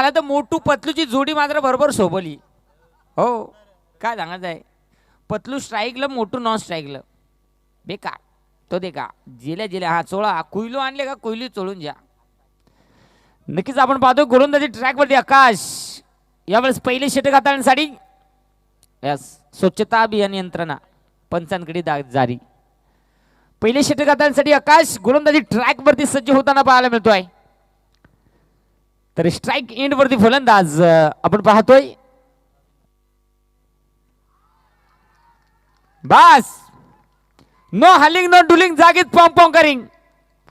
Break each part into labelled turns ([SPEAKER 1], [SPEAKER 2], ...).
[SPEAKER 1] मला तर मोठू पतलूची जोडी मात्र बरोबर सोबली हो काय सांगायचं आहे पतलू स्ट्राईकला मोठू नॉन स्ट्राईकला बेकार तो दे का जिल्या हा चोळा कुयलो आणले का कुयली चोळून जा नक्कीच आपण पाहतो गोलंदाजी ट्रॅकवरती आकाश यावेळेस पहिले षटक हाताळण्यासाठी यस स्वच्छता अभियान यंत्रणा पंचांकडे जारी पहिले षटक हाताळण्यासाठी आकाश गोलंदाजी ट्रॅकवरती सज्ज होताना पाहायला मिळतोय तर स्ट्राईक एंड वरती फलंदाज आपण पाहतोय बस नो हलिंग नो डुलिंग जागीत पॉम करिंग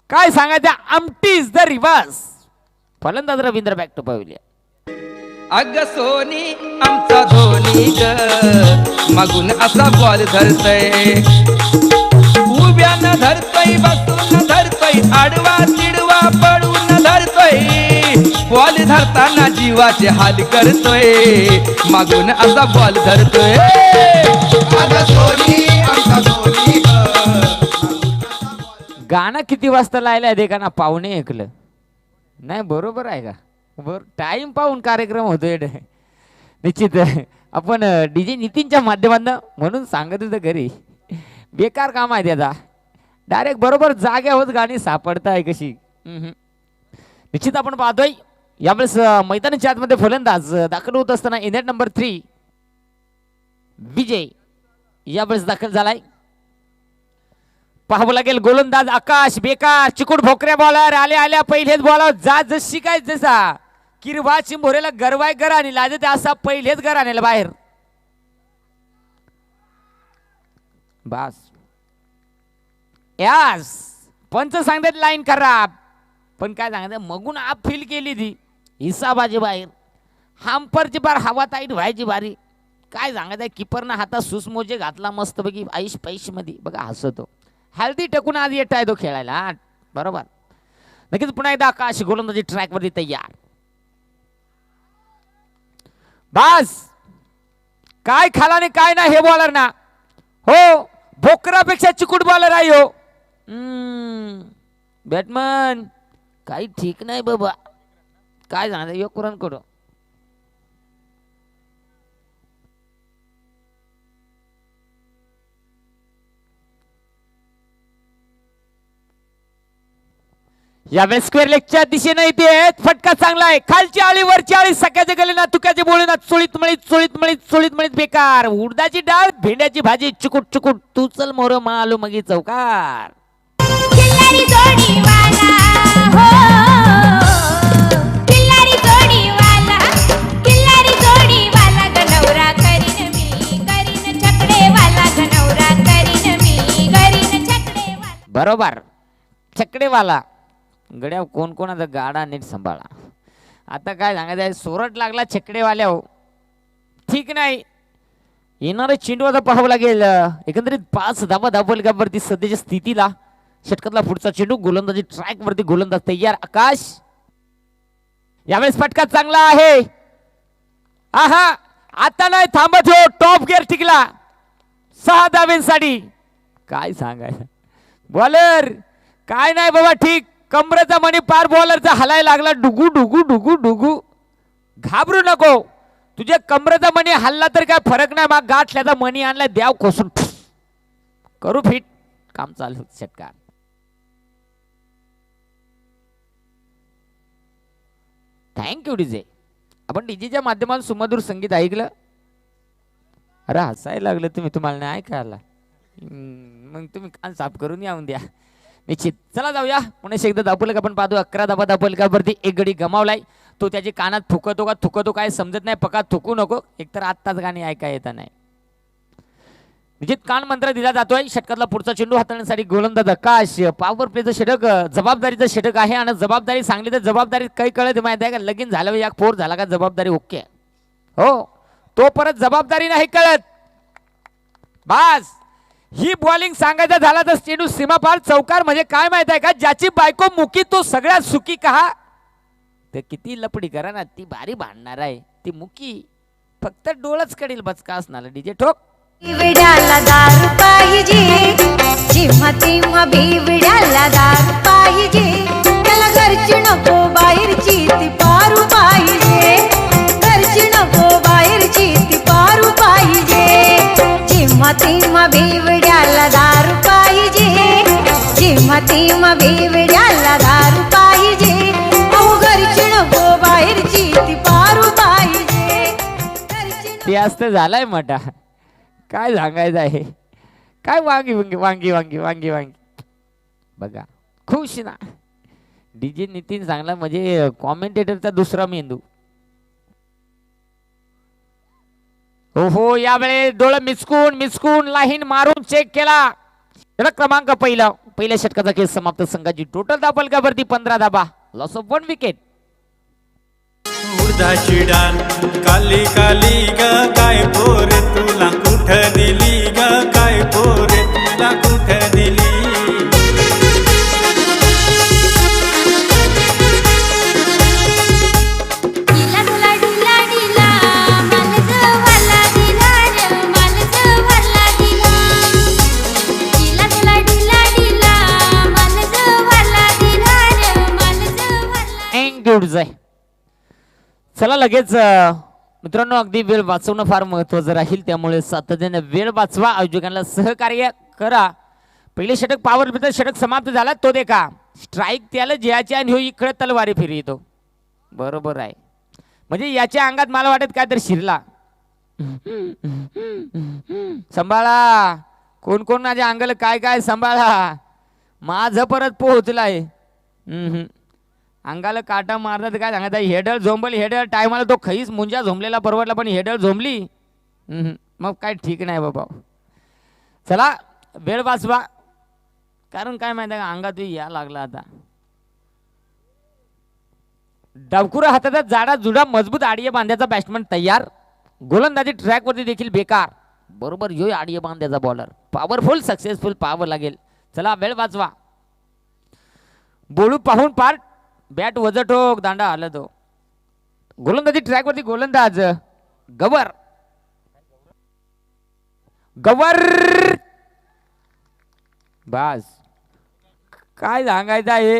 [SPEAKER 1] काय सांगायचं आमटी इज द रिव्हर्स फलंदाज रवींद्र बॅक टू पवेलियन
[SPEAKER 2] अग सोनी आमचा धोनी ग मागून असा बॉल धरतय उभ्यानं धरतय बसून धरतय आडवा तिडवा पडून धरतय बॉल धरताना जीवाचे हाल करतोय मागून असा बॉल धरतोय अग सोनी आमचा धोनी
[SPEAKER 1] गाणं किती वाजता लायला दे का ना पाहुणे ऐकलं नाही बरोबर आहे का बर टाइम पाहून कार्यक्रम होतोय निश्चित आपण डीजे नितीनच्या माध्यमातून म्हणून सांगत होतं घरी बेकार काम आहे त्याचा डायरेक्ट बरोबर जाग्यावर गाणी सापडत आहे कशी निश्चित आपण पाहतोय यावेळेस मैदानाच्या आतमध्ये फलंदाज दाखल होत असताना इनिंग नंबर 3 विजय यावेळेस दाखल झालाय पाहावं लागेल गोलंदाज आकाश बेकार चिकूट भोकऱ्या बॉलर आल्या पहिलेच बॉलर जा जशी काय जसा किरवा चिंभोरेला गरवाय घर आणि लाजते असा पहिलेच घर आणेल बाहेर बस यास पंच सांगतात लाईन खराब पण काय सांगतात मगून आप फील केली ती हिसाबाजी बाहेर हांपरची बार हवा ताईट व्हायची बारी काय सांगायचं किपरना हातात सुसमोजे घातला मस्त बघी आईश पैश मध्ये बघा हसतो हल्दी टकून आज येत आहे तो खेळायला बरोबर नक्कीच पुन्हा एकदा आकाश गोलंदाजी ट्रॅक वरती तयार बस काय खाला नाही काय ना हे बॉलर ना हो भोकरापेक्षा चिकूट बॉलर आहे हो बॅटमन काही ठीक नाही बाबा काय सांगता यो कुरण कडो यावेळेस स्क्वेअर लेगच्या दिशेने येते फटका चांगला आहे खालची आळी वरची आळी सकाळच्या गले ना तुक्याचे बोळे ना चोळीत मळीत बेकार उडदाची डाळ भेंड्याची भाजी चुकुट चुकुट तू चल मोर मालू मगी चौकार
[SPEAKER 3] खिल्लारी जोडीवाला हो खिल्लारी जोडीवाला गनवरा करीन मी करीन छकडेवाला गनवरा करीन मी करीन छकडेवाला
[SPEAKER 1] बरोबर छकडेवाला गड्या कोण कोणाचा गाडा नीट सांभाळा आता काय सांगायचं सोरट लागला छकडेवाल्या हो ठीक नाही येणारे चेंडू आता पाहावं लागेल एकंदरीत 5 धावा धावलगावरती सध्याच्या स्थितीला षटकातला पुढचा चेंडू गोलंदाजी ट्रॅक वरती गोलंदाज तयार आकाश यावेळेस फटका चांगला आहे आहा आता नाही थांबत हो टॉप गिअर टिकला 6 धावेंसाठी काय सांगायचं बॉलर काय नाही बाबा ठीक कमरेचा मणी पार बॉलरचा हलायला लागला डुगू डुगू डुगू डुगू घाबरू नको तुझ्या कमरेचा मणी हल्ला तर काय फरक नाही मग गाठल्याचा मणी आणलाय द्याव खोसून करू फिट काम चालू षटकार थँक्यू डीजे आपण डीजेच्या माध्यमातून सुमधुर संगीत ऐकलं अरे हसायला लागलं तुम्हाला नाही ऐकायला मग तुम्ही कान साफ करून येऊन द्या निश्चित चला जाऊया पुणे एकदा दापोलक आपण पाहतो 11 धावा दापोलकावरती एक गडी गमावलाय तो त्याची कानात थुकतो का थुकतो काय समजत नाही पका थुकू नको एकतर आत्ताच गाणी ऐका येत नाही निश्चित कान मंत्र दिला जातोय षटकातला पुढचा चेंडू हाताळण्यासाठी गोलंदाज आकाश पॉवर प्लेचं षटक जबाबदारीचं षटक आहे आणि जबाबदारी सांगली तर जबाबदारी काही कळत माहिती आहे का लगीन झालं या 4 झाला का जबाबदारी ओके हो तो परत जबाबदारी नाही कळत बस ही बॉलिंग सांगायचं झाला तर चेंडू सीमापार चौकार म्हणजे काय माहित आहे का ज्याची बायको मुकी तो सगळ्यात सुखी कहा ते किती लपडी करा ना ती भारी भांडणार आहे ती मुकी फक्त डोळच कडेल बचका असणार डीजे ठोक
[SPEAKER 3] भिवड्याला दारू पाहिजे जेव्हा तेव्हा भिवड्याला दारू पाहिजे त्याला घरची नको बाहेरची ती पारू पाहिजे
[SPEAKER 4] प्रेम बेवड्याला दारू पाहिजे अहो घरची नको बाहेरची ती पारू पाहिजे घरची
[SPEAKER 1] ते असतं झालाय मोठा. काय सांगायचं आहे. काय वांगी वांगी वांगी वांगी वांगी वांगी बघा खुश ना. डीजे नितीन चांगला म्हणजे कॉमेंटेटरचा दुसरा मेंदू. हो हो यावेळेस डोळं मिचकून मिचकून लाईन मारून चेक केला. षटक क्रमांक पहिल्या षटकाचा खेळ समाप्त. संघाची टोटल धावा फलकावरती 15 धावा. Loss of 1 wicket.
[SPEAKER 5] उडदाची डाल काली काली ग काय पोरे तुला कुठ दिली ग काय पोरे तुला कुठ दिली.
[SPEAKER 3] दिला तुला दिला दिला मालज वाला दिला रे मालज वाला दिला. दिला तुला दिला दिला मालज वाला दिला रे मालज वाला.
[SPEAKER 1] एंग्युड्स आहे. चला लगेच मित्रांनो अगदी वेळ वाचवणं फार महत्वाचं राहील. त्यामुळे सातत्याने वेळ वाचवा. आयोजकांना सहकार्य करा. पहिले षटक पॉवर प्लेचं षटक समाप्त झाला तो देखा. स्ट्राईक त्याला ज्याचे आणि हो इकडे तलवारी फिरतो. बरोबर आहे. म्हणजे याच्या अंगात मला वाटत काय तर शिरला. सांभाळा कोण कोण माझ्या अंगाला काय काय सांभाळा. माझं परत पोहोचलाय. अंगाला काटा मारला तर काय सांगायचं. हेडल झोंबल हेडल टायमाला तो खईच मुंजा झोंबलेला परवडला पण हेडल झोंबली मग काय ठीक नाही बाबा. चला वेळ वाचवा. कारण काय माहिती आहे का अंगात या लागला आता. डावकुरा हातात जाडा जुडा मजबूत आडिया बांध्याचा बॅट्समन तयार. गोलंदाजी ट्रॅकवरती देखील बेकार. बरोबर यो आडिया बांध्याचा बॉलर. पॉवरफुल सक्सेसफुल पाहावं लागेल. चला वेळ वाचवा. बोलू पाहून पार्ट बॅट वजटोक दांडा आला तो. गोलंदाजी ट्रॅकवरती गोलंदाज गवर गवर बस काय सांगायचं आहे.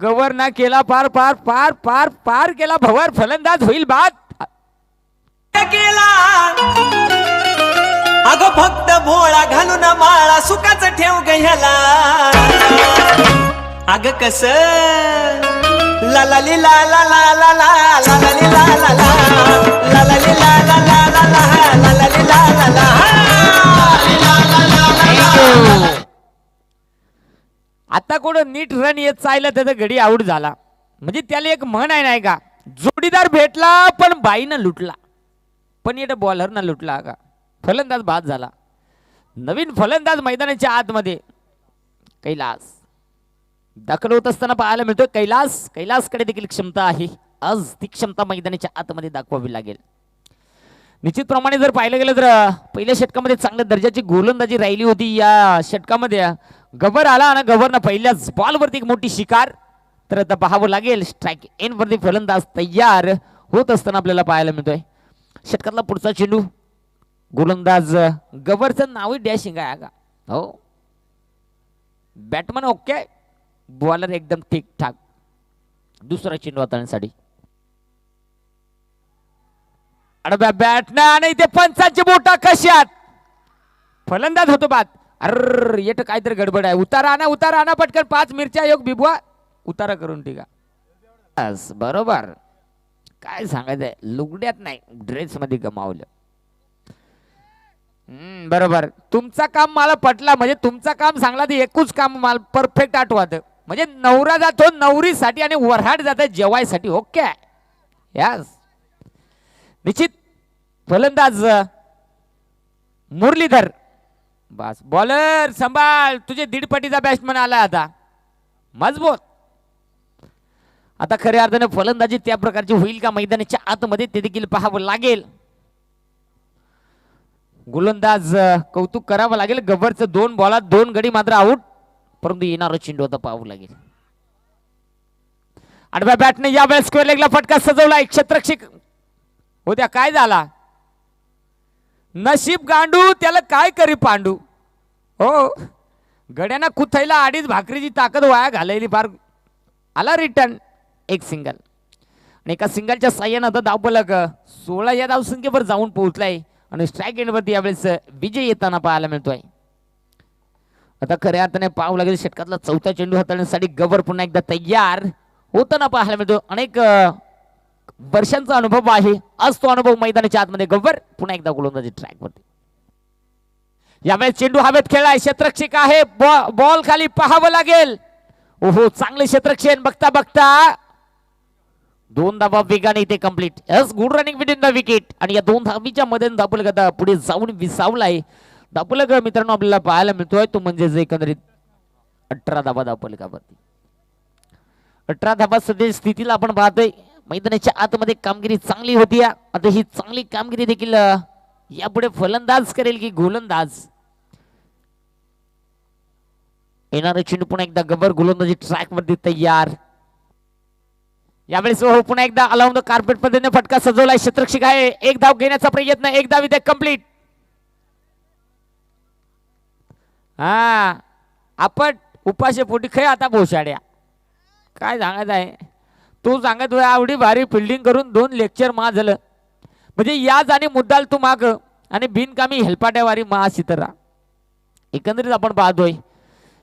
[SPEAKER 1] गवर ना केला पार पार पार पार पार केला भवर. फलंदाज होईल बाद.
[SPEAKER 6] केला अगं फक्त भोळा घालून माळा सुखाच ठेव गह्याला. अगं कस ला ला ली ला ला ला ला ला ला ला ली ला ला ला ला ला ली ला ला ला ला ला ला ला ली ला ला ला.
[SPEAKER 1] आता कोण नीट रन येत चाललं त्याचा गडी आऊट झाला. म्हणजे त्याला एक म्हण आहे नाही का. जोडीदार भेटला पण बाईनं लुटला. पण येत बॉलरनं लुटला का. फलंदाज बाद झाला. नवीन फलंदाज मैदानाच्या आतमध्ये कैलास दाखल होत असताना पाहायला मिळतोय. कैलासकडे देखील क्षमता आहे. आज ती क्षमता मैदानाच्या आतमध्ये दाखवावी लागेल. निश्चितप्रमाणे जर पाहिलं गेलं तर पहिल्या षटकामध्ये चांगल्या दर्जाची गोलंदाजी राहिली होती. या षटकामध्ये गवर आला आणि गवरनं पहिल्याच बॉलवरती एक मोठी शिकार. तर आता पाहावं लागेल. स्ट्राईक एन वरती फलंदाज तयार होत असताना आपल्याला पाहायला मिळतोय. षटकातला पुढचा चेंडू गोलंदाज गवरचं नाव डॅशिंग आहे का. हो बॅटमन ओके. बॉलर एकदम ठीक ठाक. दुसरा चेंडू हाताळण्यासाठी अडब्या बॅटनं आणि ते पंचांची बोटा कशात. फलंदाज होतो बाद. अर येत काहीतरी गडबड आहे. उतारा आणा पटकन 5 मिरच्या योग बिबवा उतारा करून टिका. बरोबर काय सांगायचंय. लुगड्यात नाही ड्रेस मध्ये गमावलं. बरोबर तुमचा काम मला पटला. म्हणजे तुमचा काम सांगला ते एकूच काम मला परफेक्ट आठवत. म्हणजे नवरा जातो नवरीसाठी आणि वऱ्हाड जात जेवायसाठी. ओके यस निश्चित. फलंदाज मुरलीधर बस. बॉलर सांभाळ. तुझे दीडपटीचा बॅट्समन आला आता मजबूत. आता खऱ्या अर्थाने फलंदाजी त्या प्रकारची होईल का मैदानाच्या आतमध्ये ते देखील पाहावं लागेल. गोलंदाज कौतुक करावं लागेल. गब्बरचं 2 बॉलात 2 गडी मात्र आऊट. परंतु येणारा चेंडू आता पाहावं लागेल. आडव्या बॅटने या वेळेस स्क्वेअर लेगला फटका सजवला. क्षेत्ररक्षक होत्या काय झाला. नशीब गांडू त्याला काय करी पांडू. हो गड्यांना कुथैला 2.5 भाकरीची ताकद वाया घालायली फार. आला रिटर्न एक सिंगल आणि एका सिंगलच्या साह्यानं आता धावफलक 16 या धावसंख्येवर जाऊन पोहोचलाय आणि स्ट्राईक एंडवरती यावेळेस विजय येताना पाहायला मिळतोय. आता खऱ्या अर्थाने पाहावं लागेल षटकातला चौथा चेंडू हाताळण्यासाठी गवर पुन्हा एकदा तयार होताना पाहायला मिळतो. अनेक वर्षांचा अनुभव आहे. आज तो अनुभव मैदानाच्या आतमध्ये गवर पुन्हा एकदा गोलंदाजी ट्रॅक वरती. यावेळेस चेंडू हवेत खेळलाय. क्षेत्ररक्षक आहे. बॉल खाली पाहावं लागेल. ओहो चांगले क्षेत्ररक्षण बघता बघता 2 धावा वेगाने इथे complete. Yes good running within the wicket. आणि या 2 धावीच्या मध्ये दापोलग पुढे जाऊन विसावलाय. दापोलग मित्रांनो आपल्याला पाहायला मिळतोय तो म्हणजे एकंदरीत 18 धावा दापोलगावरती. 18 धावा सध्या स्थितीला आपण पाहतोय. मैदानाच्या आतमध्ये कामगिरी चांगली होती. आता ही चांगली कामगिरी देखील यापुढे फलंदाज करेल की गोलंदाज. येणारे चेंडू पुन्हा एकदा गबर गोलंदाजी ट्रॅक वरती तयार. यावेळेस पुन्हा एकदा अलाउंड कार्पेट पद्धतीने फटका सजवलाय. क्षेत्ररक्षक आहे. एक धाव घेण्याचा प्रयत्न. एक धाव इथे कंप्लीट. हा आपण उपाशी पोटी खे आता भोशाड्या काय सांगत आहे. तू सांगत होय आवडी भारी फिल्डिंग करून 2 लेक्चर मा झालं म्हणजे याच आणि मुद्दाल तू माग आणि बिनकामी हेलपाट्यावारी मा सितरा. एकंदरीत आपण पाहतोय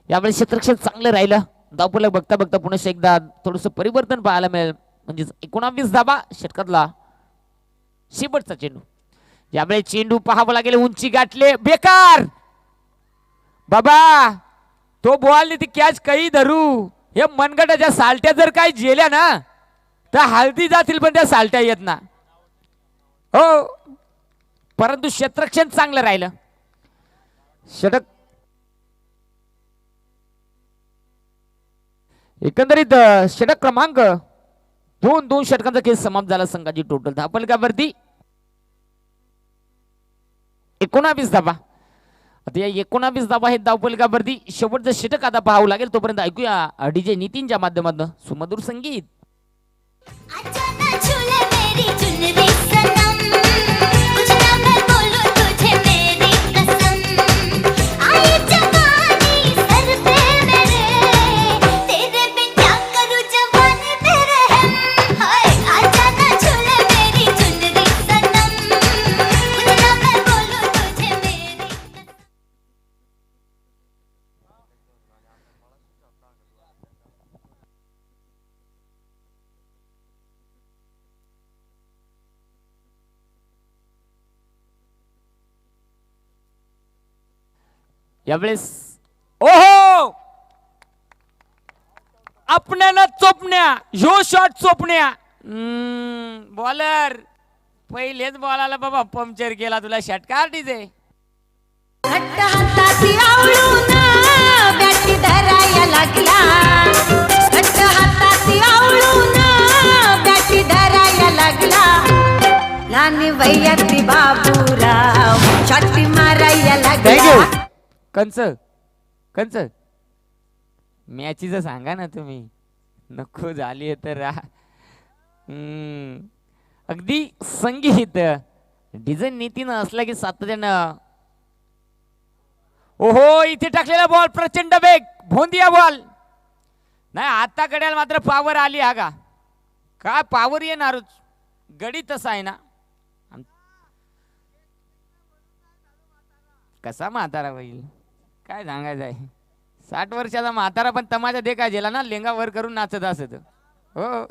[SPEAKER 1] यावेळी क्षेत्ररक्षण चांगलं राहिलं. धावपुलक बघता बघता पुन्हा एकदा थोडंसं परिवर्तन पाहायला मिळेल. म्हणजे 19 धावा षटकातला शेवटचा चेंडू. यावेळी चेंडू पाहावं लागेल. उंची गाठले बेकार बाबा तो बॉल ती कॅच काही धरू. हे मनगटाच्या सालट्या जर काही जेल्या ना तर हळदी जातील पण त्या सालट्या येत ना हो. परंतु क्षेत्ररक्षण चांगलं राहिलं. षटक एकंदरीत षटक क्रमांक 2 षटकांचा खेळ समाप्त झाला. संघाची टोटल धावफलकावरती 19 धावा. आता या 19 धावा हे धावफलकावरती शेवटचं षटक आता पाहावं लागेल. तोपर्यंत ऐकूया डीजे नितीनच्या माध्यमातून सुमधुर संगीत.
[SPEAKER 3] अचानक झूले मेरी चुनरी सनम कुछ ना मैं बोलूं तुझे मेरी कसम आई जवानी सर पे मेरे तेरे बिन क्या करूं जवानी मेरे हम हाय अचानक झूले मेरी चुनरी सनम कुछ ना मैं बोलूं तुझे मेरी कसम.
[SPEAKER 1] यावेळेस ओहो आपल्याला चोपण्या ह्यो शॉट चोपण्या. बॉलर पहिलेच बॉलाला बाबा पंक्चर केला तुला षटकार डीजे.
[SPEAKER 4] घट्ट हाताची आवळून बॅटी धराया लागला. घट्ट हाताची आवळून बॅटी धराया लागला. लहान वयाती बाबूराव छाती माराया
[SPEAKER 1] थँक्यू
[SPEAKER 4] लागला.
[SPEAKER 1] कंच कंच मॅचीचं सांगा ना तुम्ही. नको झाली तर अगदी संगीत डिझाईन नीतीनं असला की सातत्यानं. ओहो इथे टाकलेला बॉल प्रचंड वेग भोंदिया बॉल नाही. आता गड्याला मात्र पावर आली. हा का काय पावर येणारच गडी तसा आहे ना. कसा म्हातारा होईल काय सांगायचं आहे. 60 वर्षाचा म्हातारा पण तमाशा देखा गेला ना लेंगा वर करून नाचत असत. हो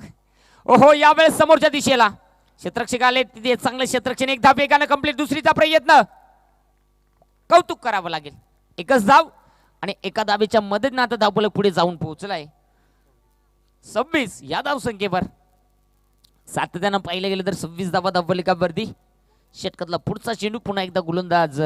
[SPEAKER 1] ओहो यावेळेस समोरच्या दिशेला क्षेत्ररक्षक आले. तिथे चांगलं क्षेत्ररक्षण. एक धाव एकानं कंप्लीट. दुसरीचा प्रयत्न कौतुक करावं लागेल. एकच धाव आणि एका धावेच्या मदतीने आता धावफलक पुढे जाऊन पोहोचलाय. 26 या धाव संख्येवर सातत्यानं पाहिलं गेलं तर 26 धावा धावफलकावरती. षटकातला पुढचा चेंडू पुन्हा एकदा गोलंदाज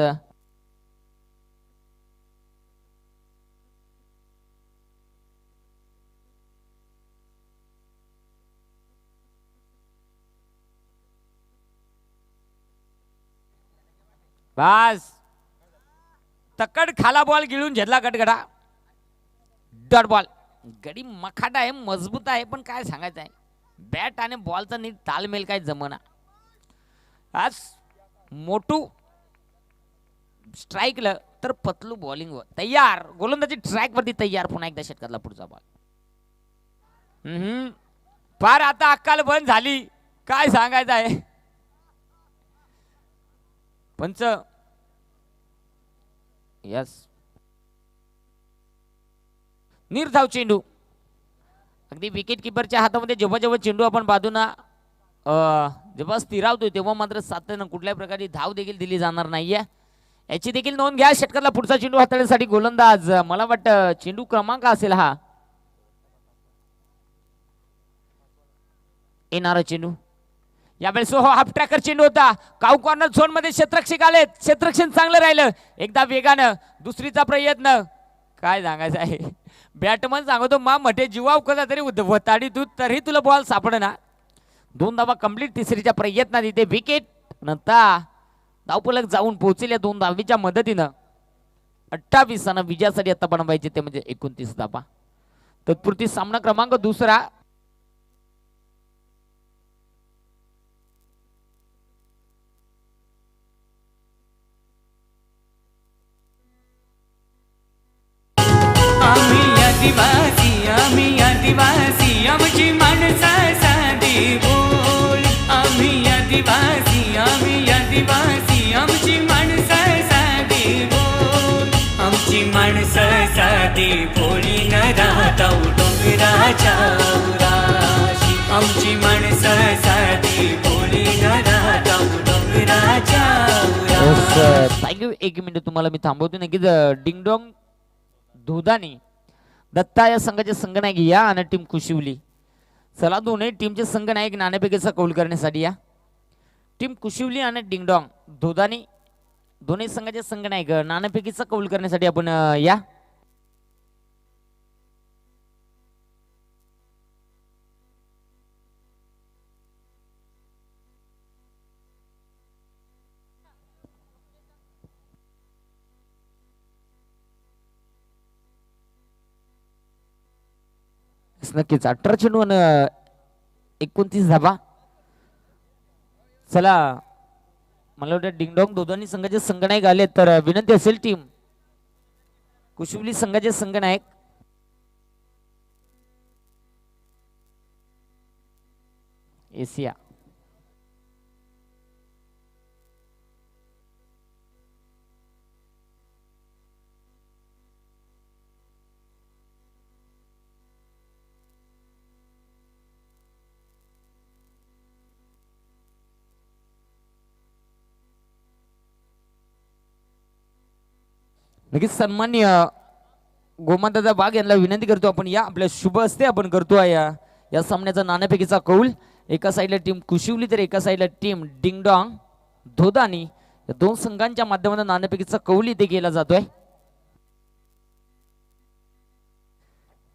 [SPEAKER 1] बस तकड खाला बॉल गिळून घेतला गटगडा. डॉट बॉल गडी मखाटा आहे मजबूत आहे पण काय सांगायचं आहे बॅट आणि बॉलचा नीट तालमेल काय जमना. आज मोठू स्ट्राईकला तर पतलू बॉलिंग तयार. गोलंदाजी ट्रॅक वरती तयार. पुन्हा एकदा षटकातला पुढचा बॉल. फार आता अक्काल बंद झाली काय सांगायचं आहे. पंच यस निर्धाव चेंडू. अगदी विकेट किपरच्या हातामध्ये जेव्हा जेव्हा चेंडू आपण बाजूना जेव्हा स्थिरावतोय तेव्हा मात्र सातत्यानं कुठल्याही प्रकारची धाव देखील दिली जाणार नाहीये. याची देखील नोंद घ्या. षटकाला पुढचा चेंडू हाताळण्यासाठी गोलंदाज मला वाटतं चेंडू क्रमांक असेल हा. येणारा चेंडू यावेळेस हाफ ट्रॅकर चेंडू होता. काऊ कॉर्नर झोन मध्ये क्षेत्ररक्षक आलेत. क्षेत्ररक्षण चांगलं राहिलं. एकदा वेगानं दुसरीचा प्रयत्न. काय सांगायचं आहे बॅटमन सांगतो मा मठे जीवाव कसा तरी वताडी तू तरी तुला बॉल सापडना. 2 धावा कंप्लीट. तिसरीच्या प्रयत्नात इथे विकेट. नंतर धावफलक जाऊन पोहोचले 2 धावीच्या मदतीनं. 28 रन विजयासाठी आता बनवायचे ते म्हणजे 29 धावा. तत्पुरती सामना क्रमांक दुसरा.
[SPEAKER 7] आम्ही आदिवासी आमची माणसं साधी बोल. आम्ही आदिवासी आमची माणसं साधी बोल. आमची माणसं साधी भोळी न राहता डोंगराच्या उराशी. आमची माणसं साधी भोळी न राहता डोंगराच्या उराशी.
[SPEAKER 1] थँक्यू. 1 मिनिट तुम्हाला मी थांबवतो. नक्कीच डिंगडोंग धुदानी दत्ता या संघाचे संघनायक या आणि टीम कुशिवली. चला दोन्ही टीमचे संघनायक नाणेफेकीचा कौल करण्यासाठी या. टीम कुशिवली आणि डिंगडॉंग धोदानी दोन्ही संघाचे संघनायक नाणेफेकीचा कौल करण्यासाठी आपण या. नक्कीच 18 चेंडू आणि 29 धाबा. चला मला वाटतं डिंगडॉंग दोघांनी संघाचे संघनायक आले तर विनंती असेल टीम कुशिवली संघाचे संघनायक एशिया नक्कीच सन्माननीय गोमादादा बाग यांना विनंती करतो आपण या आपल्या शुभ हस्ते आपण करतो या सामन्याचा नाणेफेकीचा कौल. एका साईडला टीम कुशिवली तर एका साईडला टीम डिंगडॉंग धोदानी या 2 संघांच्या माध्यमातून नाणेफेकीचा कौल इथे केला जातोय.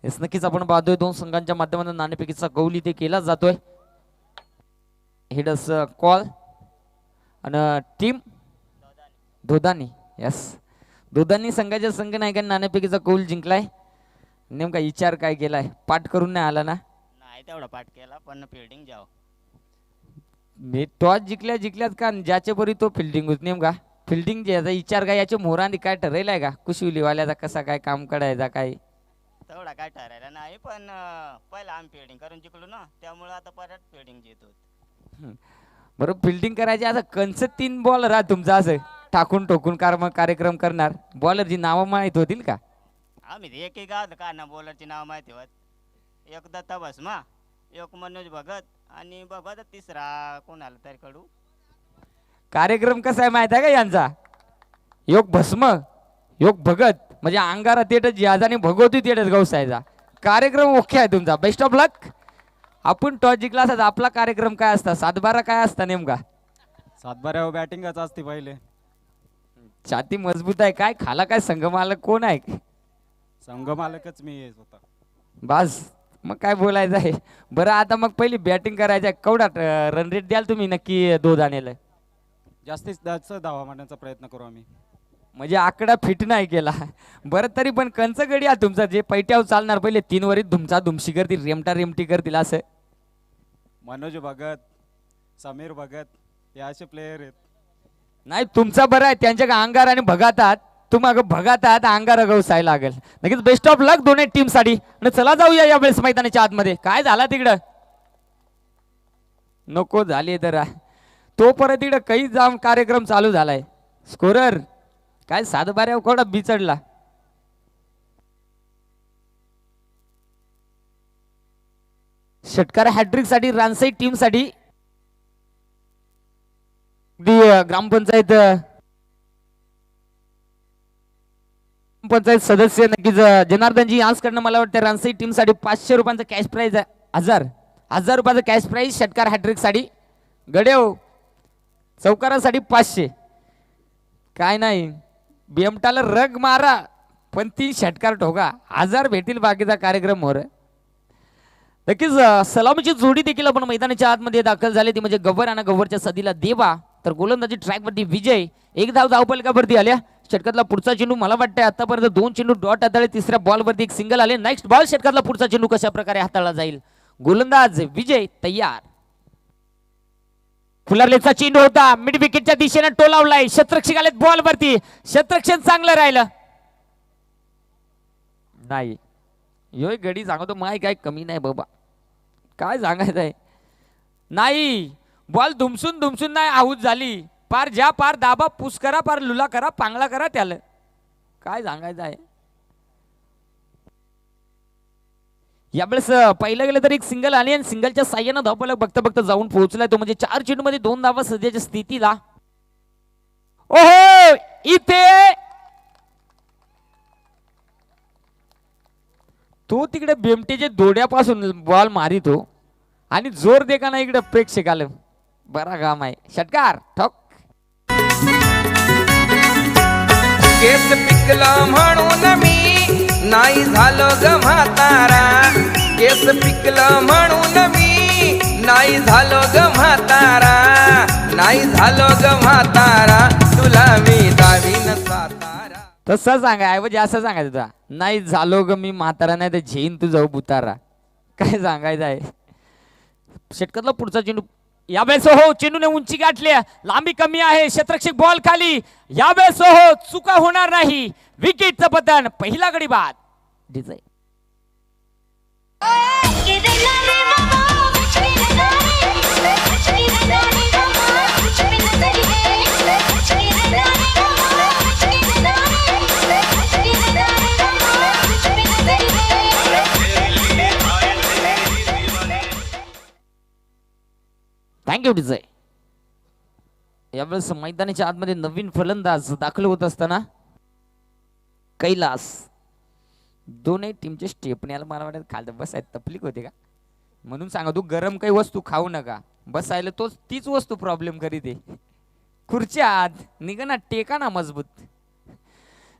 [SPEAKER 1] नक्कीच आपण पाहतोय 2 संघांच्या माध्यमातून नाणेफेकीचा कौल इथे केला जातोय. हेडस कॉल आणि टीम धोदानी यस दोदांनी संघाच्या संघनायकांनी नाणेफेकीचा कौल जिंकलाय. नेमका विचार काय केलाय? पाठ करून नाही आला ना?
[SPEAKER 8] नाही तेवढा पाठ केला पण फिल्डिंग जाव.
[SPEAKER 1] मी टॉस जिंकल्यात का ज्याच्या बरी तो फिल्डिंग होत. नेमका फिल्डिंग याचा विचार काय याच्या मोहरांनी काय ठरवलाय का कुशिवलीवाल्याचा कसा काय काम करायचा काय?
[SPEAKER 8] तेवढा काय ठरायला नाही पण पहिला आम्ही फिल्डिंग करून जिंकलो ना त्यामुळे आता परत फिल्डिंग येतो.
[SPEAKER 1] बरोबर फिल्डिंग करायची. आता कंच 3 बॉल राहा तुमचा असं टाकून टोकून कार्यक्रम करणार. बॉलरची नावं माहीत होतील का?
[SPEAKER 8] आम्ही एक गाव का ना बॉलरची नाव माहिती होत. एक दत्ता भस्मा एक मनोज भगत आणि बघा तिसरा कोणाला तरी कडू.
[SPEAKER 1] कार्यक्रम कसा आहे माहित आहे का यांचा? योग भस्म योग भगत म्हणजे अंगारा तेटच याज आणि भगवती तेटच गवसायचा कार्यक्रम ओके आहे तुमचा. बेस्ट ऑफ लक. आपण टॉस जिंकला असता आपला कार्यक्रम काय असता? 7-12 काय असता नेमका?
[SPEAKER 5] 7-12 बॅटिंगच असते पहिले.
[SPEAKER 1] छाती मजबूत आहे काय? खाला काय संघ मालक कोण आहे?
[SPEAKER 5] संघ मालकच मी होता.
[SPEAKER 1] बस मग काय बोलायचं आहे. बरं आता मग पहिली बॅटिंग करायचं आहे. केवढा रन रेट द्याल तुम्ही नक्की दोदानेला?
[SPEAKER 5] जास्तीत जास्त धावा मारण्याचा प्रयत्न करू आम्ही.
[SPEAKER 1] म्हणजे आकडा फिट नाही केला. बरं तरी पण कंच गडी आहे तुमचा जे पैट्यावर चालणार. पहिले 3 वरीत धुमचा धुमशी करतील रेमटी करतील असं.
[SPEAKER 5] मनोज भगत समीर भगत हे असे प्लेयर आहेत.
[SPEAKER 1] नाही तुमचा बरं आहे. त्यांच्या अंगार आणि भगातात तुम्हाला भगातात अंगार गवसाय लागेल. नक्कीच बेस्ट ऑफ लक दोन्ही टीम साठी. आणि चला जाऊया यावेळेस मैदानाच्या आतमध्ये. काय झाला तिकडं? नको झाले तर तो परत तिकडं काही जाम कार्यक्रम चालू झालाय. स्कोरर काय 7-12 कोणा बिचडला. षटकार हॅट्रिक साठी रानसाई टीम साठी ग्रामपंचायत पंचायत सदस्य नक्कीच जनार्दनजी आजकडनं मला वाटतं रानसाई टीम साठी 500 रुपयांचा कॅश प्राइज आहे. 1000 रुपयाचा कॅश प्राइज षटकार हॅट्रिक साठी. गडेव चौकारासाठी 500. काय नाही बेमटाला रग मारा पण 3 षटकार ठोका. 1000 भेटील बाकीचा कार्यक्रम मोर. नक्कीच सलामीची जोडी देखील आपण मैदानाच्या आतमध्ये दाखल झाली ती म्हणजे गव्हर आणि गव्हरच्या सदीला देवा तर गोलंदाजी ट्रॅकवरती विजय. एक धाव धावपलकावरती आल्या. षटकातला पुढचा चेंडू मला वाटतंय आतापर्यंत 2 चेंडू डॉट हाताळले. तिसऱ्या बॉलवरती एक सिंगल आले. नेक्स्ट बॉल षटकातला पुढचा चेंडू कशा प्रकारे हाताळला जाईल. गोलंदाज विजय तयार. फुलारलेचा चेंडू होता मिड विकेटच्या दिशेने टोलावलाय. शतरक्षक आलेत बॉलवरती. शतरक्षण चांगलं राहिलं नाही. योय गडी सांगतो माय काय कमी नाही बाबा. काय सांगायचं आहे नाही. बॉल दुमसून नाही आऊट झाली. पार ज्या पार दाबा पुस करा पार लुला करा पांगला करा त्याला. काय सांगायचं आहे. यावेळेस पहिलं गेलं तर एक सिंगल आली आणि सिंगलच्या साह्यानं धावपलक बघता जाऊन पोहोचलाय तो म्हणजे 4 चेंडूमध्ये 2 धावा सध्याच्या स्थितीला. ओहो इथे तो तिकडे बेमटेच्या दोड्यापासून बॉल मारितो आणि जोर दे का नाही इकडे प्रेक्षकाला. बरा काम आहे. षटकार ठोक.
[SPEAKER 2] केस पिकलं म्हणून मी नाही झालो ग म्हातारा. केस पिकलं म्हणून मी नाही झालो ग म्हातारा. नाही झालो ग म्हातारा तुला मी दावीन सातारा.
[SPEAKER 1] तसं सांगा ऐवजी असं सांगायचं तुला नाही झालो ग मी म्हातारा नाही तर झेन तू जाऊ बुतारा. काय सांगायचं आहे. षटकातला पुढचा चेंडू यावेळेस हो चेंडूने उंची गाठली. लांबी कमी आहे. शतरक्षक बॉल खाली. यावेळेस हो चुका होणार नाही. विकेटचं पतन. पहिला गडी बाद. डिझाईन थँक्यू डिझाय. यावेळेस मैदानाच्या आतमध्ये नवीन फलंदाज दाखल होत असताना कैलास दोन्ही टीमचे स्टेपण्याला मला वाटत खालतं बसायला तकलीफ होते का म्हणून सांगा तू गरम काही वस्तू खाऊ नका. बसायला तीच वस्तू प्रॉब्लेम करीत आहे. खुर्च्या आत निघा ना टेका ना मजबूत.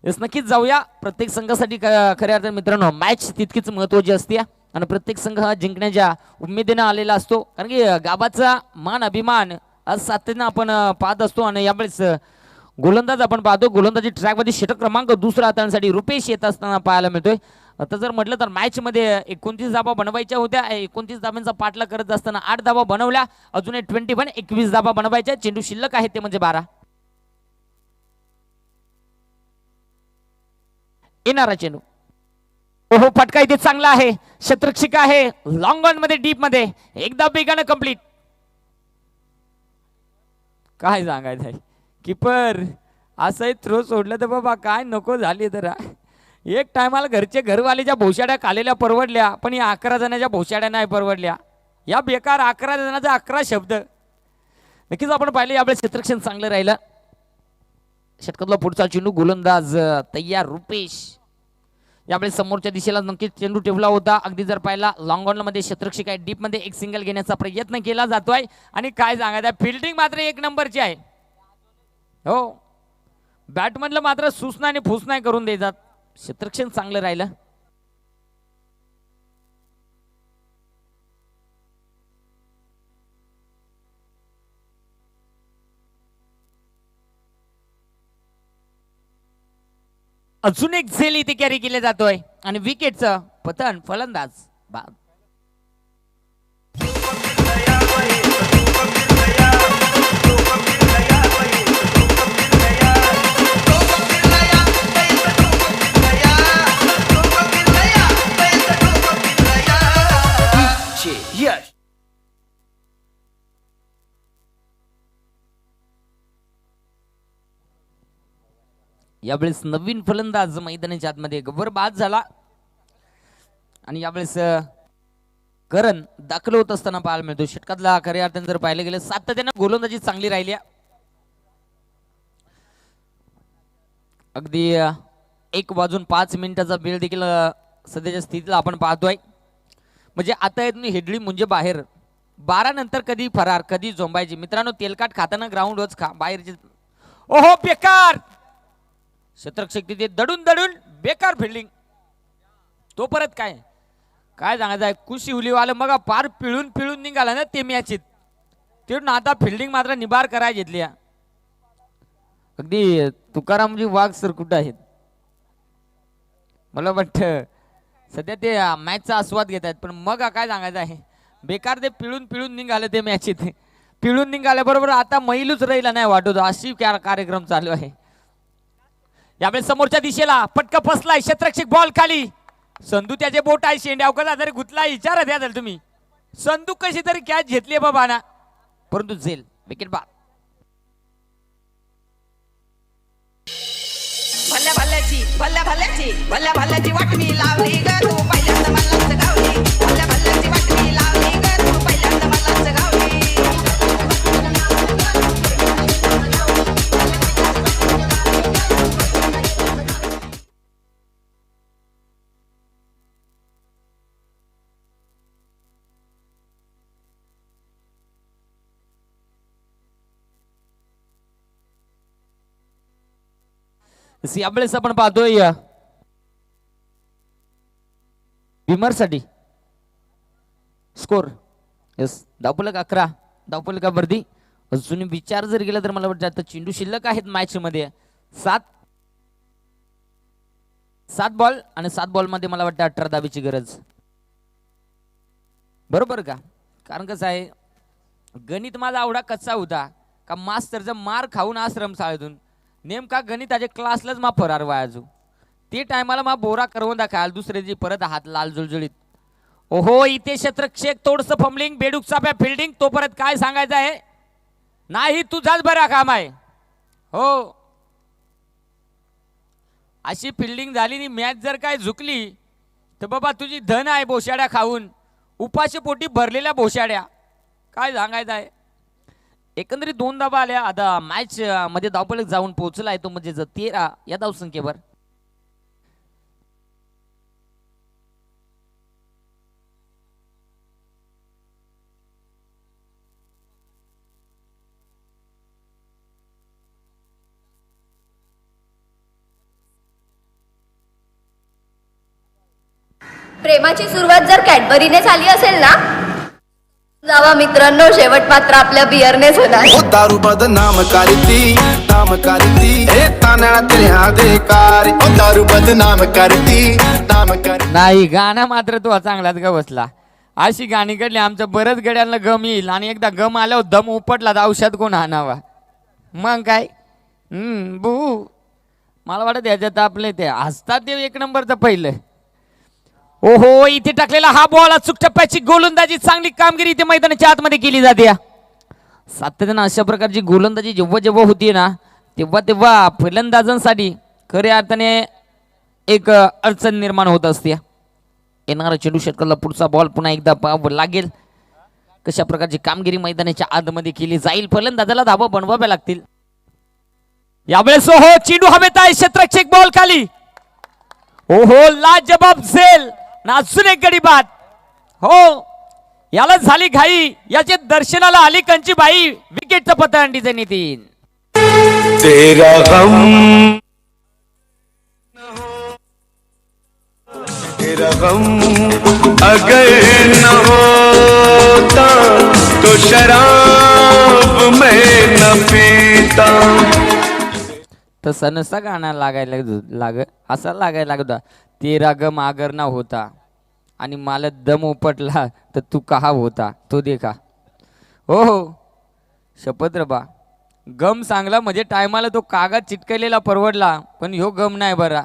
[SPEAKER 1] यस नक्कीच जाऊया. प्रत्येक संघासाठी खऱ्या अर्थाने मित्रांनो मॅच तितकीच महत्त्वाची असते आणि प्रत्येक संघ हा जिंकण्याच्या उमेदीने आलेला असतो कारण की गावाचा मान अभिमान आज सातत्यानं आपण पाहत असतो. आणि यावेळेस गोलंदाज आपण पाहतो. गोलंदाजी ट्रॅकमध्ये षटक क्रमांक दुसरा हाताळण्यासाठी रुपेश येत असताना पाहायला मिळतोय. आता जर म्हटलं तर मॅच मध्ये 29 धाबा बनवायच्या होत्या. 29 धाब्यांचा पाठला करत असताना 8 धाबा बनवल्या. अजून 21 धाबा बनवायच्या. चेंडू शिल्लक आहेत ते म्हणजे 12. येणारा चेंडू ओहो फटका इथे चांगला आहे. शतरक्षक आहे लॉंग ऑन मध्ये डीप मध्ये एकदा बेगानं कंप्लीट. काय सांगायचं आहे किपर असं थ्रो सोडलं तर बाबा काय नको झाली तर. एक टायमाला घरचे घरवालेच्या भोशाड्या खालेल्या परवडल्या पण या 11 जणांच्या भोशाड्या नाही परवडल्या. या बेकार 11 जणांचा 11 शब्द. नक्कीच आपण पाहिलं यावेळेस क्षेत्ररक्षण चांगलं राहिलं. षटकातला पुढचा चेंडू गोलंदाज तयार रुपेश. यावेळेस समोरच्या दिशेला नक्कीच चेंडू ठेवला होता. अगदी जर पाहिला लॉंग ऑन मध्ये शतरक्षक आहे डीप मध्ये एक सिंगल घेण्याचा प्रयत्न केला जातोय. आणि काय सांगायचं फिल्डिंग मात्र 1 नंबरची आहे. हो बॅटमधलं मात्र सूचना आणि फुसना करून देतात. शतरक्षण चांगलं राहिलं. अजून एक झेल इथे कॅरी केले जातोय आणि विकेटचं पतन फलंदाज बाद.
[SPEAKER 2] यश
[SPEAKER 1] यावेळेस नवीन फलंदाज मैदानाच्या आतमध्ये गब्बर बाद झाला. आणि यावेळेस करण दाखल होत असताना पाहायला मिळतो. षटकातला खऱ्या अर्थाने जर पाहिलं गेलं सातत्यानं गोलंदाजी चांगली राहिली. अगदी 1:05 वेळ देखील सध्याच्या स्थितीला आपण पाहतोय. म्हणजे आता येत हेडली म्हणजे बाहेर 12 नंतर कधी फरार कधी झोंबायची. मित्रांनो तेलकाट खाताना ग्राउंडच खा बाहेरचे. ओहो बेकार क्षेत्ररक्षक तिथे दडून बेकार फिल्डिंग. तो परत काय सांगायचं आहे. कुशी उलीवालं मग पार पिळून निघाला ना ते मॅचीत. तिथून आता फिल्डिंग मात्र निबार करायला घेतली. अगदी तुकारामजी वाघ सर कुठं आहेत मला वाटतं सध्या ते मॅचचा आस्वाद घेत आहेत. पण मग काय सांगायचं आहे बेकार ते पिळून निघाले ते मॅचीत. पिळून निघाल्याबरोबर आता मैलूच राहिला नाही वाटत अशी कार्यक्रम चालू आहे. यावेळेस समोरच्या दिशेला पटका फसलाय क्षेत्ररक्षक बॉल खाली. संधू त्याचे बोट आहे शेंड्यावकर जरी गुतला विचारा द्या तुम्ही. संधू कशी तरी कॅच घेतली बाबा ना परंतु झेल विकेट बाद.
[SPEAKER 9] भल्या भल्याची वाटणी लावली ग तू पहिल्यांदा मलाच गावली. भल्या भल्याची वाटणी लावली ग तू पहिल्यांदा मलाच गावली.
[SPEAKER 1] यावेळेस आपण पाहतोय भीमरसाठी स्कोर यस धावफलक 11 धावफलकावरती अजून विचार जर केला तर मला वाटतं आता चेंडू शिल्लक आहेत मॅच मध्ये 7 बॉल आणि 7 बॉल मध्ये मला वाटतं 18 धावेची गरज. बरोबर का? कारण कसं आहे गणित माझा आवडा कच्चा होता का मास्तरचा मार खाऊन आश्रम शाळेतून नेमका गणिताचे क्लासलाच मा फरार व्हायचो. ते टायमाला मा बोरा करवून दाखवायला दुसऱ्या दिवशी परत हात लाल जुळजुळीत. ओहो इथे क्षेत्ररक्षक थोडस फंबलिंग बेडूक चाप्या फिल्डिंग. तो परत काय सांगायचं आहे नाही तुझाच बरा काम आहे. हो अशी फिल्डिंग झाली नि मॅच जर काय झुकली तर बाबा तुझी धन आहे बोशाड्या खाऊन उपाशी पोटी भरलेल्या बोशाड्या. काय सांगायचं आहे एकंदरीत 2 धावा आल्या. आता मॅच मध्ये धावफलक जाऊन पोहोचला आहे तो म्हणजे 13 या धावसंख्येवर.
[SPEAKER 10] प्रेमाची सुरुवात जर कॅडबरीने झाली असेल ना जावा मित्रांनो शेवट मात्र आपल्या बियरनेच होणार.
[SPEAKER 11] दारू बदनाम करती हे तांदळातील ह्या देकारी. दारू बदनाम करती
[SPEAKER 1] नाही गाणं मात्र तो चांगलाच ग बसला. अशी गाणी कडली आमच्या बरंच गड्यांना गम येईल आणि एकदा गम आल्यावर दम उपटला तर औषध कोण आणावा मग काय. बू मला वाटत याच्यात आपले ते हसतात ते 1 नंबरचं पहिलं. ओहो इथे टाकलेला हा बॉल अचूक टप्प्याची गोलंदाजी चांगली कामगिरी इथे मैदानाच्या आतमध्ये केली जाते. सातत्यानं अशा प्रकारची गोलंदाजी जेव्हा होती ना तेव्हा फलंदाजांसाठी खऱ्या अर्थाने एक अडचण निर्माण होत असते. येणारा चेंडू षटकाला पुढचा बॉल पुन्हा एकदा पाहावं लागेल कशा प्रकारची कामगिरी मैदानाच्या आतमध्ये केली जाईल. फलंदाजाला धावा बनवाव्या लागतील. यावेळेस ओहो चेंडू हवेत आहे क्षेत्ररक्षक बॉल खाली. ओहो लाजबाब झेल अजून एक गडी बाद. हो याला झाली घाई याचे दर्शनाला आली कंची बाई. विकेटचं पतंडीचे नितीन.
[SPEAKER 11] तेरा गम अगर न होता तो शराब मैं न पीता.
[SPEAKER 1] तसं नसता गाणं लागायला असा लागायला लागत. तेरा गम अगर ना होता आणि मला दम उपटला तर तू कहा होता तो देखा. हो हो शपथ रबा गम चांगला म्हणजे टायमाला तो कागद चिटकलेला परवडला पण ह्यो गम नाही बरा.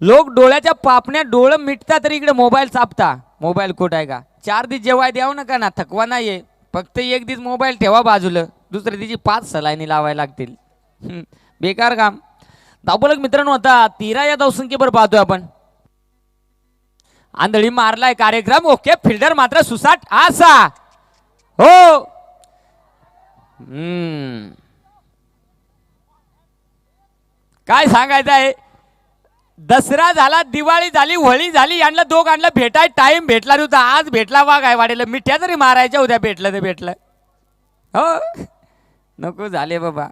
[SPEAKER 1] लोक डोळ्याच्या पापण्या डोळं मिटता तरी इकडे मोबाईल चापता. मोबाईल खोट आहे का? 4 दिवस जेवाय द्यावं नका ना थकवा नाहीये फक्त 1 दिवस मोबाईल ठेवा बाजूला दुसऱ्या दिवशी 5 सलाईनी लावायला लागतील. बेकार काम. धावफलक मित्रांनो आता 13 या धावसंख्येवर पाहतोय आपण. आंधळी मारलाय कार्यक्रम. ओके, फिल्डर मात्र सुसाट असा. हो, काय सांगायचं आहे. दसरा झाला, दिवाळी झाली, होळी झाली, यांना दोघांना भेटाय टाइम भेटला नव्हता. आज भेटला. वा काय वाढेल, मिठ्या तरी मारायच्या, उद्या भेटलं तर भेटलं. हो, नको झाले बाबा.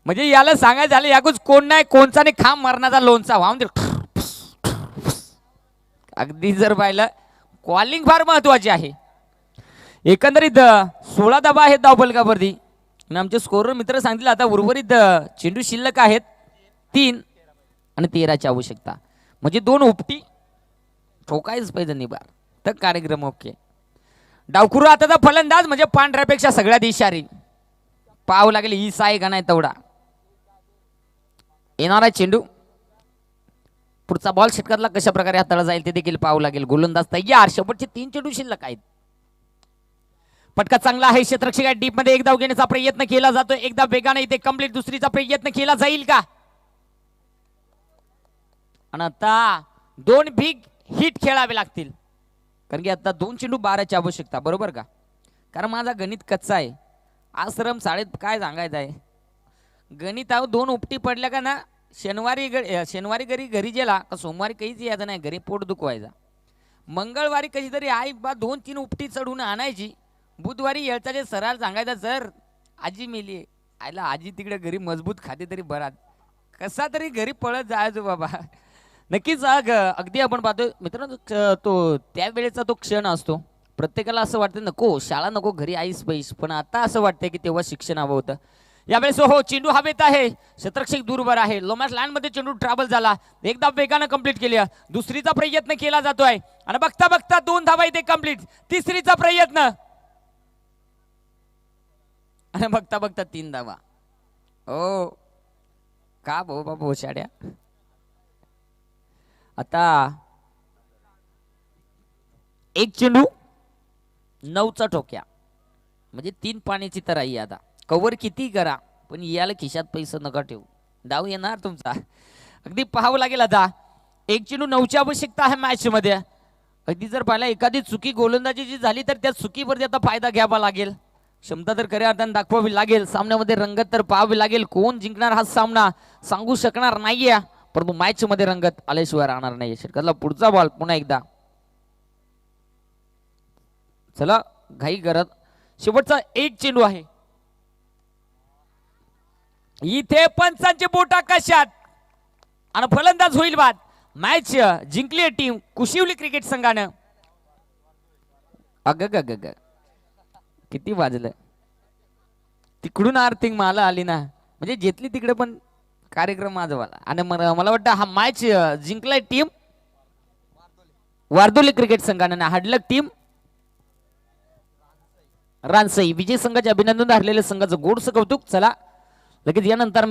[SPEAKER 1] म्हणजे याला सांगायचं झालं याकूच कोण नाही कोणचा नाही, खांब मरणाचा लोणचा वाहून दे. अगदी जर पाहिलं कॉलिंग फार महत्वाची आहे. एकंदरीत 16 धावा आहेत धावफलकावरती आणि आमचे स्कोरर मित्र सांगतील आता उर्वरित चेंडू शिल्लक आहेत 3 आणि 13ची आवश्यकता. म्हणजे 2 उपटी ठोकायच पाहिजे निबार तर कार्यक्रम ओके. डावखुरू आता फलंदाज म्हणजे पांढऱ्यापेक्षा सगळ्यात इशारी. पाव लागेल ही साय का नाही तेवढा. येणारा चेंडू पुढचा बॉल षटकातला कशा प्रकारे हाताळला जाईल ते देखील पाहावं लागेल. गोलंदाज तयार. शेवटचे 3 चेंडू शिल्लक आहेत. पटका चांगला आहे. क्षेत्ररक्षक डीप मध्ये एक धाव घेण्याचा प्रयत्न केला जातो. एकदा वेगाने इथे कंप्लीट. दुसरीचा प्रयत्न केला जाईल का. आणि आता 2 बिग हिट खेळावे लागतील कारण की आता 2 चेंडू 12ची आवश्यकता. बरोबर का. कारण माझा गणित कच्चा आहे. आश्रम शाळेत काय सांगायचं आहे. गणित 2 उपटी पडल्या का ना शनिवारी घरी गेला का सोमवारी काहीच यायचं नाही. घरी पोट दुखवायचा. मंगळवारी कशी तरी आई बा 2-3 उपटी चढून आणायची. बुधवारी येळताचे सरळ सांगायचा सर आजी मेली. आयला आजी तिकडे घरी मजबूत खाते तरी बरात. कसा तरी घरी पळत जायचो बाबा. नक्कीच अगदी आपण पाहतो मित्रांनो तो त्यावेळेचा तो क्षण असतो. प्रत्येकाला असं वाटतं नको शाळा नको घरी आईस पैस. पण आता असं वाटतंय की तेव्हा शिक्षण हवं होतं. यावेळेस हो चेंडू हवेत आहे. क्षेत्ररक्षक दूरवर आहे. लोमॅस लँड मध्ये चेंडू ट्रॅव्हल झाला. एकदा वेगानं कंप्लीट केली. दुसरीचा प्रयत्न केला जातोय आणि बघता बघता 2 धावा इथे कंप्लीट. तिसरीचा प्रयत्न आणि बघता बघता 3 धावा. हो का भाऊ बाबा शाड्या. आता 1 चेंडू 9चा ठोक्या म्हणजे 3 पाण्याची तराई. आता कव्हर किती करा पण याला खिशात पैसा नका ठेवू. डाव येणार तुमचा. अगदी पाहावं लागेल. आता 1 चेंडू 9ची आवश्यकता आहे मॅच मध्ये. अगदी जर पाहिला एखादी चुकी गोलंदाजी जी झाली तर त्या चुकीवरती आता फायदा घ्यावा लागेल. क्षमता तर खऱ्या अर्थाने दाखवावी लागेल. सामन्यामध्ये रंगत तर पाहावी लागेल. कोण जिंकणार हा सामना सांगू शकणार नाहीये. परंतु मॅच मध्ये रंगत आल्याशिवाय राहणार नाही. षटकातला पुढचा बॉल पुन्हा एकदा. चला घाई करत शेवटचा 1 चेंडू आहे. इथे पंचांची बोटा कशात आणि फलंदाज होईल बाद. मॅच जिंकली टीम कुशिवली क्रिकेट संघानं. अग किती वाजलं. तिकडून आर्थिंग मला आली ना म्हणजे घेतली तिकडे पण कार्यक्रम माझा वाला. आणि मला वाटतं हा मॅच जिंकलाय टीम वारदोली क्रिकेट संघानं. हडलक टीम रानसई. विजय संघाचे अभिनंदन. हरलेल्या संघाचं गोडसं कौतुक. चला लगेच यानंतर